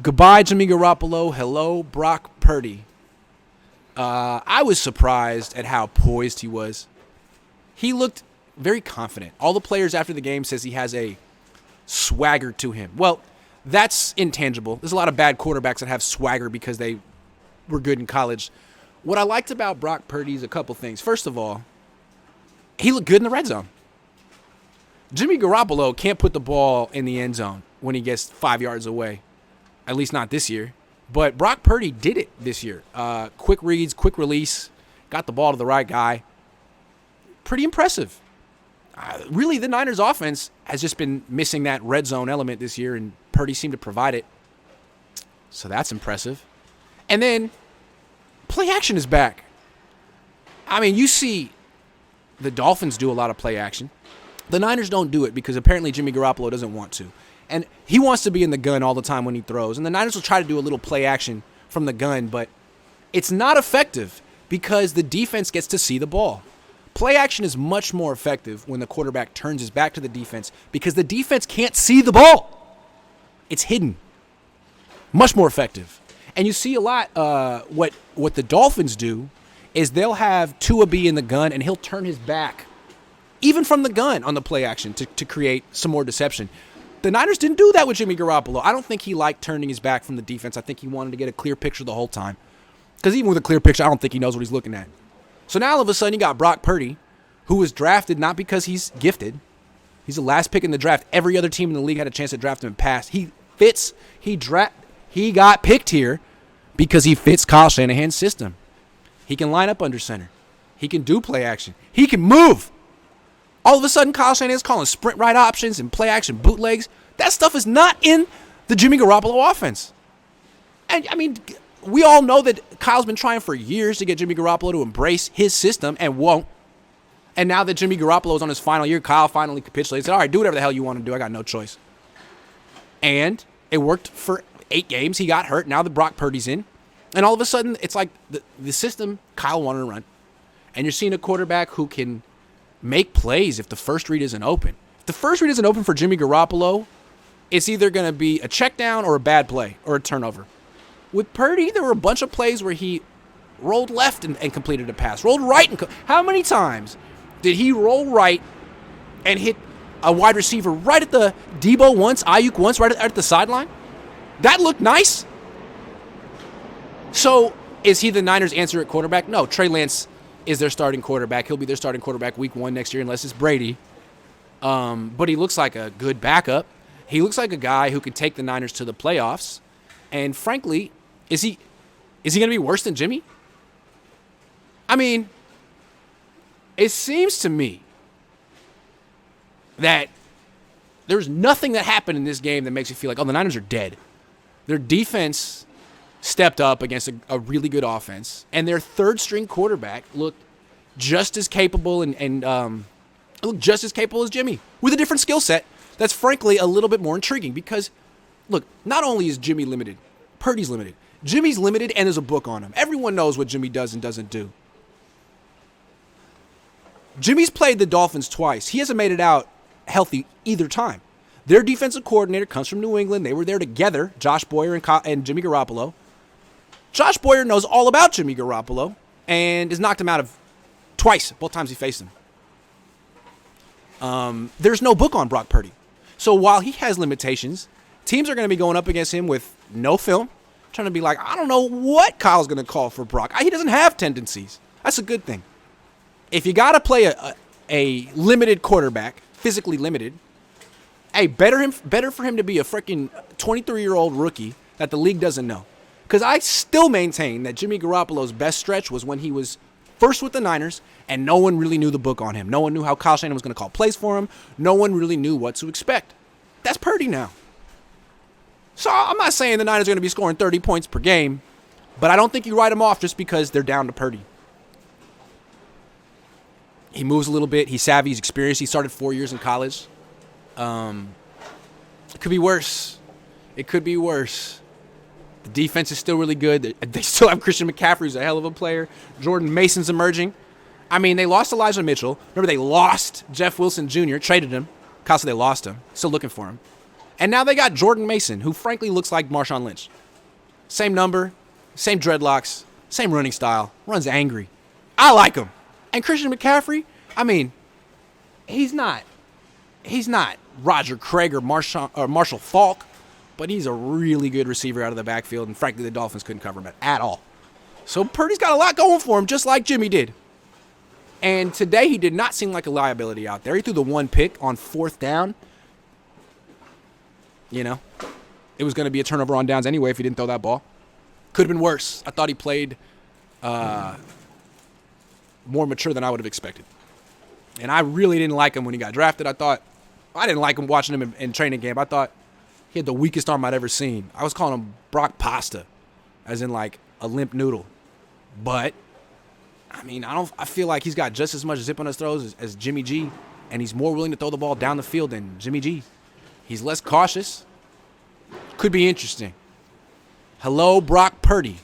Goodbye, Jimmy Garoppolo. Hello, Brock Purdy. I was surprised at how poised he was. He looked very confident. All the players after the game says he has a swagger to him. Well, that's intangible. There's a lot of bad quarterbacks that have swagger because they were good in college. What I liked about Brock Purdy is a couple things. First of all, he looked good in the red zone. Jimmy Garoppolo can't put the ball in the end zone when he gets 5 yards away. At least not this year. But Brock Purdy did it this year. Quick reads, quick release, got the ball to the right guy. Pretty impressive. Really, the Niners offense has just been missing that red zone element this year, and Purdy seemed to provide it. So that's impressive. And then play action is back. I mean, you see the Dolphins do a lot of play action. The Niners don't do it because apparently Jimmy Garoppolo doesn't want to. And he wants to be in the gun all the time when he throws. And the Niners will try to do a little play action from the gun, but it's not effective because the defense gets to see the ball. Play action is much more effective when the quarterback turns his back to the defense because the defense can't see the ball. It's hidden. Much more effective. And you see a lot what the Dolphins do is they'll have Tua be in the gun and he'll turn his back, even from the gun on the play action to create some more deception. The Niners didn't do that with Jimmy Garoppolo. I don't think he liked turning his back from the defense. I think he wanted to get a clear picture the whole time. Because even with a clear picture, I don't think he knows what he's looking at. So now all of a sudden you got Brock Purdy, who was drafted not because he's gifted. He's the last pick in the draft. Every other team in the league had a chance to draft him and pass. He fits. He got picked here because he fits Kyle Shanahan's system. He can line up under center. He can do play action. He can move. All of a sudden, Kyle Shanahan's calling sprint right options and play action bootlegs. That stuff is not in the Jimmy Garoppolo offense. And, I mean, we all know that Kyle's been trying for years to get Jimmy Garoppolo to embrace his system and won't. And now that Jimmy Garoppolo is on his final year, Kyle finally capitulated. He said, all right, do whatever the hell you want to do. I got no choice. And it worked for 8 games. He got hurt. Now that Brock Purdy's in. And all of a sudden, it's like the system Kyle wanted to run. And you're seeing a quarterback who can make plays if the first read isn't open. If the first read isn't open for Jimmy Garoppolo, it's either going to be a check down or a bad play or a turnover. With Purdy, there were a bunch of plays where he rolled left and completed a pass. Rolled right. How many times did he roll right and hit a wide receiver right at the Debo once, Ayuk once, right at the sideline? That looked nice. So is he the Niners' answer at quarterback? No, Trey Lance is their starting quarterback. He'll be their starting quarterback week 1 next year unless it's Brady. But he looks like a good backup. He looks like a guy who could take the Niners to the playoffs. And frankly, is he going to be worse than Jimmy? I mean, it seems to me that there's nothing that happened in this game that makes you feel like, oh, the Niners are dead. Their defense stepped up against a really good offense, and their third-string quarterback looked just as capable and looked just as capable as Jimmy with a different skill set that's frankly a little bit more intriguing because, look, not only is Jimmy limited, Purdy's limited. Jimmy's limited, and there's a book on him. Everyone knows what Jimmy does and doesn't do. Jimmy's played the Dolphins twice. He hasn't made it out healthy either time. Their defensive coordinator comes from New England. They were there together, Josh Boyer and Jimmy Garoppolo. Josh Boyer knows all about Jimmy Garoppolo and has knocked him out of twice, both times he faced him. There's no book on Brock Purdy. So while he has limitations, teams are going to be going up against him with no film, trying to be like, I don't know what Kyle's going to call for Brock. He doesn't have tendencies. That's a good thing. If you got to play a limited quarterback, physically limited, hey, better for him to be a freaking 23-year-old rookie that the league doesn't know. Because I still maintain that Jimmy Garoppolo's best stretch was when he was first with the Niners and no one really knew the book on him. No one knew how Kyle Shanahan was going to call plays for him. No one really knew what to expect. That's Purdy now. So I'm not saying the Niners are going to be scoring 30 points per game, but I don't think you write them off just because they're down to Purdy. He moves a little bit. He's savvy. He's experienced. He started 4 years in college. It could be worse. It could be worse. The defense is still really good. They still have Christian McCaffrey, who's a hell of a player. Jordan Mason's emerging. I mean, they lost Elijah Mitchell. Remember, they lost Jeff Wilson Jr., traded him. Kyle said they lost him. Still looking for him. And now they got Jordan Mason, who frankly looks like Marshawn Lynch. Same number, same dreadlocks, same running style, runs angry. I like him. And Christian McCaffrey, I mean, he's not Roger Craig or Marshall Faulk, but he's a really good receiver out of the backfield, and frankly, the Dolphins couldn't cover him at all. So Purdy's got a lot going for him, just like Jimmy did. And today, he did not seem like a liability out there. He threw the one pick on 4th down. You know, it was going to be a turnover on downs anyway if he didn't throw that ball. Could have been worse. I thought he played more mature than I would have expected. And I really didn't like him when he got drafted. I didn't like him watching him in training camp. I thought he had the weakest arm I'd ever seen. I was calling him Brock Pasta, as in like a limp noodle. But, I mean, I feel like he's got just as much zip on his throws as Jimmy G, and he's more willing to throw the ball down the field than Jimmy G. He's less cautious. Could be interesting. Hello, Brock Purdy.